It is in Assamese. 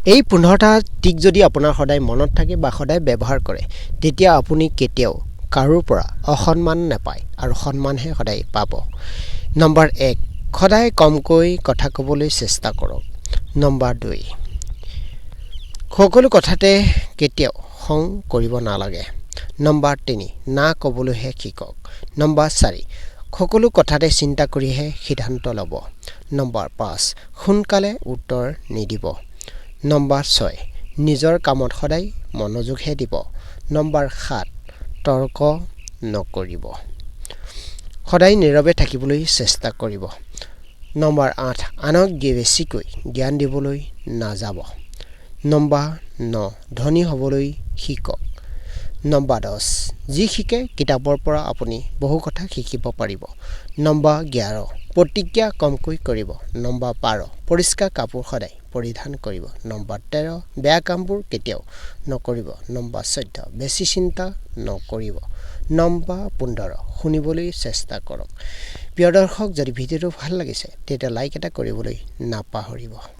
এই 15টা টিক যদি আপোনাৰ সদায় মনত থাকে বা সদায় ব্যৱহাৰ কৰে তেতিয়া আপুনি কেতিয়াও কাৰোৰ পৰা অসন্মান নাপায় আৰু সন্মানহে সদায় পাব। নম্বৰ 1 সদায় কমকৈ কথা ক'বলৈ চেষ্টা কৰক। নম্বৰ 2 সকলো কথাতে কেতিয়াও খং কৰিব নালাগে। নম্বৰ 3 না ক'বলৈহে শিকক। নম্বৰ 4 সকলো কথাতে চিন্তা কৰিহে সিদ্ধান্ত ল'ব। নম্বৰ 5 সোনকালে উত্তৰ নিদিব। নম্বৰ 6 নিজৰ কামত সদায় মনোযোগহে দিব। নম্বৰ 7 তৰ্ক নকৰিব। সদায় নীৰৱে থাকিবলৈ চেষ্টা কৰিব। নম্বৰ 8 আনক বেছিকৈ জ্ঞান দিবলৈ নাযাব। নম্বৰ 9 ধনী হ'বলৈ শিকক। নম্বৰ 10 যি শিকে কিতাপৰ পৰা আপুনি বহু কথা শিকিব পাৰিব। নম্বৰ 11 প্ৰতিজ্ঞা কমকৈ কৰিব। নম্বৰ 12 পৰিষ্কাৰ কাপোৰ সদায় পৰিধান কৰিব। নম্বৰ 13 বেয়া কামবোৰ কেতিয়াও নকৰিব। নম্বৰ 14 বেছি চিন্তা নকৰিব। নম্বৰ 15 শুনিবলৈ চেষ্টা কৰক। প্ৰিয় দৰ্শক যদি ভিডিঅ'টো ভাল লাগিছে তেতিয়া লাইক এটা কৰিবলৈ নাপাহৰিব।